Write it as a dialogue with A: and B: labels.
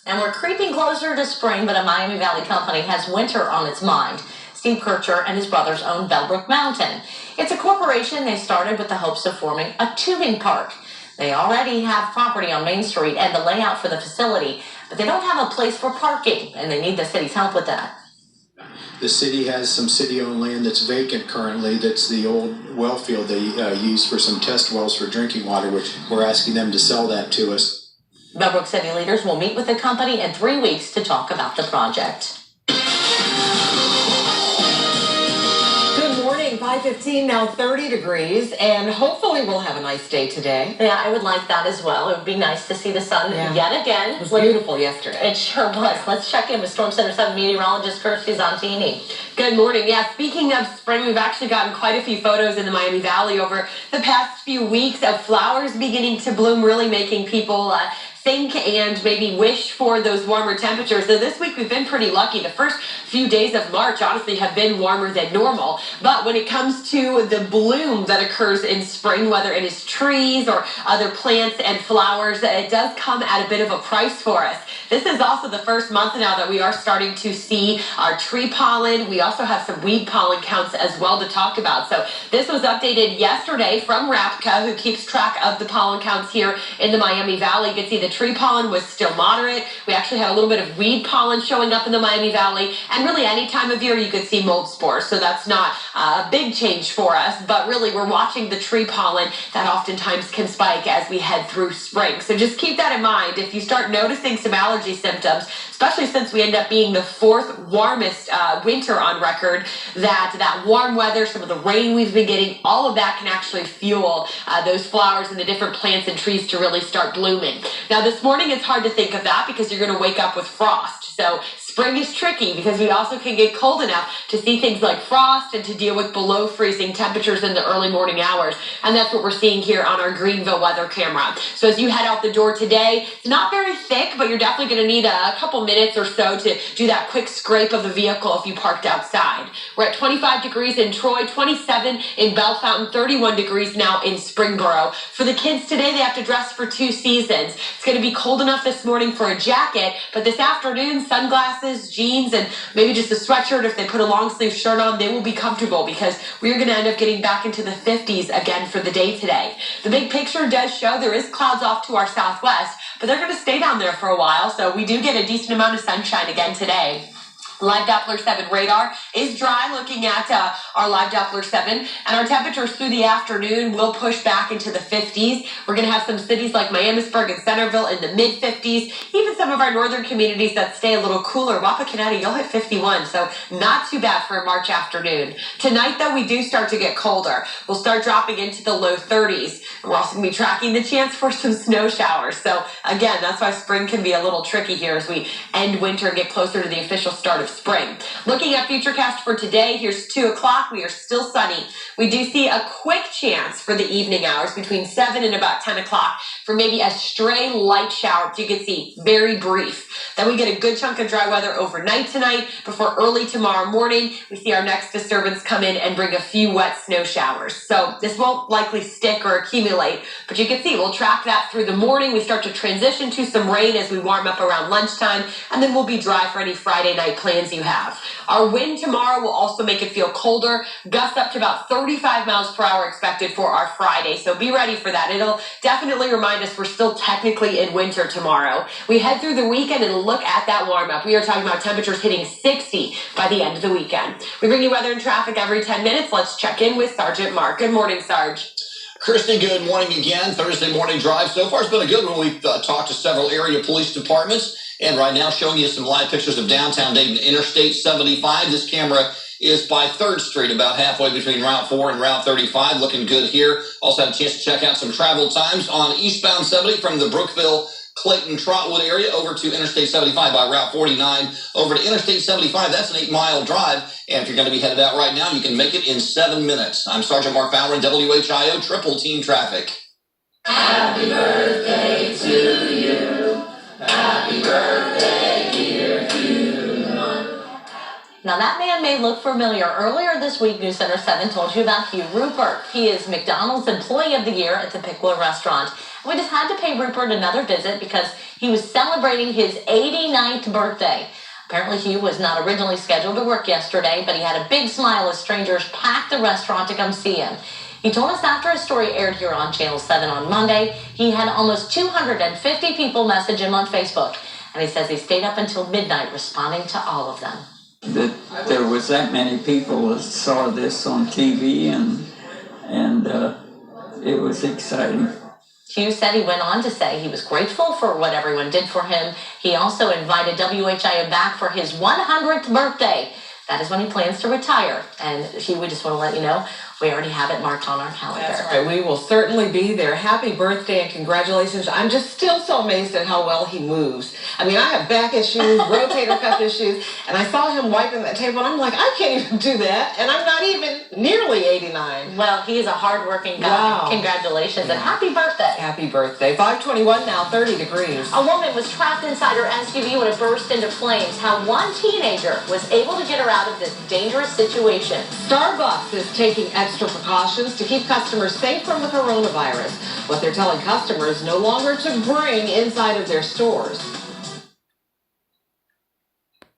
A: And we're creeping closer to spring, but a Miami Valley company has winter on its mind. Steve Kircher and his brothers own Bellbrook Mountain. It's a corporation they started with the hopes of forming a tubing park. They already have property on Main Street and the layout for the facility, but they don't have a place for parking, and they need the city's help with that.
B: The city has some city-owned land that's vacant currently. That's the old well field they use for some test wells for drinking water, which we're asking them to sell that to us.
A: Bellbrook City leaders will meet with the company in 3 weeks to talk about the project.
C: Good morning, 5:15, now 30 degrees, and hopefully we'll have a nice day today.
A: Yeah, I would like that as well. It would be nice to see the sun yet again.
C: It was beautiful yesterday.
A: It sure was. Let's check in with Storm Center 7 meteorologist Kiriste Zontini.
D: Good morning. Yeah, speaking of spring, we've actually gotten quite a few photos in the Miami Valley over the past few weeks of flowers beginning to bloom, really making people think and maybe wish for those warmer temperatures. So this week we've been pretty lucky. The first few days of March honestly have been warmer than normal. But when it comes to the bloom that occurs in spring, whether it is trees or other plants and flowers, it does come at a bit of a price for us. This is also the first month now that we are starting to see our tree pollen. We also have some weed pollen counts as well to talk about. So this was updated yesterday from Rapka, who keeps track of the pollen counts here in the Miami Valley. You can see the tree pollen was still moderate. We actually had a little bit of weed pollen showing up in the Miami Valley. And really any time of year you could see mold spores. So that's not a big change for us. But really we're watching the tree pollen that oftentimes can spike as we head through spring. So just keep that in mind. If you start noticing some allergy symptoms, especially since we end up being the fourth warmest winter on record, that warm weather, some of the rain we've been getting, all of that can actually fuel those flowers and the different plants and trees to really start blooming. Now this morning it's hard to think of that because you're going to wake up with frost. So spring is tricky because we also can get cold enough to see things like frost and to deal with below freezing temperatures in the early morning hours. And that's what we're seeing here on our Greenville weather camera. So as you head out the door today, it's not very thick, but you're definitely going to need a couple minutes or so to do that quick scrape of the vehicle if you parked outside. We're at 25 degrees in Troy, 27 in Belle Fountain, 31 degrees now in Springboro. For the kids today, they have to dress for 2 seasons. It's going to be cold enough this morning for a jacket, but this afternoon, sunglasses, jeans, and maybe just a sweatshirt. If they put a long sleeve shirt on, they will be comfortable because we're going to end up getting back into the 50s again for the day today. The big picture does show there is clouds off to our southwest, but they're going to stay down there for a while, so we do get a decent amount of sunshine again today. Live Doppler 7 radar is dry, looking at our Live Doppler 7, and our temperatures through the afternoon will push back into the 50s. We're going to have some cities like Miamisburg and Centerville in the mid-50s, even some of our northern communities that stay a little cooler. Wapakoneta, you'll hit 51, so not too bad for a March afternoon. Tonight, though, we do start to get colder. We'll start dropping into the low 30s. We're also going to be tracking the chance for some snow showers. So, again, that's why spring can be a little tricky here as we end winter and get closer to the official start of spring. Looking at Futurecast for today, here's 2 o'clock. We are still sunny. We do see a quick chance for the evening hours between 7 and about 10 o'clock for maybe a stray light shower, but you can see very brief. Then we get a good chunk of dry weather overnight tonight before early tomorrow morning. We see our next disturbance come in and bring a few wet snow showers. So this won't likely stick or accumulate, but you can see we'll track that through the morning. We start to transition to some rain as we warm up around lunchtime, and then we'll be dry for any Friday night plans you have. Our wind tomorrow will also make it feel colder. Gusts up to about 35 miles per hour expected for our Friday, so be ready for that. It'll definitely remind us we're still technically in winter tomorrow. We head through the weekend and look at that warm up. We are talking about temperatures hitting 60 by the end of the weekend. We bring you weather and traffic every 10 minutes. Let's check in with Sergeant Mark. Good morning, Sarge.
E: Kiriste, good morning again. Thursday morning drive. So far, it's been a good one. We've talked to several area police departments, and right now showing you some live pictures of downtown Dayton, Interstate 75. This camera is by 3rd Street, about halfway between Route 4 and Route 35. Looking good here. Also had a chance to check out some travel times on eastbound 70 from the Brookville Clayton Trotwood area over to Interstate 75 by Route 49 over to Interstate 75. That's an 8-mile drive. And if you're going to be headed out right now, you can make it in 7 minutes. I'm Sergeant Mark Fowler in WHIO Triple Team Traffic.
F: Happy birthday to you. Happy birthday, dear you.
A: Now that man may look familiar. Earlier this week, News Center 7 told you about Hugh Rupert. He is McDonald's Employee of the Year at the Pickler restaurant. We just had to pay Rupert another visit because he was celebrating his 89th birthday. Apparently, Hugh was not originally scheduled to work yesterday, but he had a big smile as strangers packed the restaurant to come see him. He told us after his story aired here on Channel 7 on Monday, he had almost 250 people message him on Facebook. And he says he stayed up until midnight responding to all of them.
G: That there was that many people that saw this on TV, and it was exciting.
A: Hugh said he went on to say he was grateful for what everyone did for him. He also invited WHIO back for his 100th birthday. That is when he plans to retire. And Hugh, we just want to let you know, we already have it marked on our calendar.
C: That's right. We will certainly be there. Happy birthday and congratulations. I'm just still so amazed at how well he moves. I mean, I have back issues, rotator cuff issues, and I saw him wiping that table, and I'm like, I can't even do that, and I'm not even nearly 89.
A: Well, he is a hardworking guy.
C: Wow.
A: Congratulations and happy birthday.
C: Happy birthday. 521 now, 30 degrees.
A: A woman was trapped inside her SUV when it burst into flames. How one teenager was able to get her out of this dangerous situation.
C: Starbucks is taking extra precautions to keep customers safe from the coronavirus. What they're telling customers no longer to bring inside of their stores.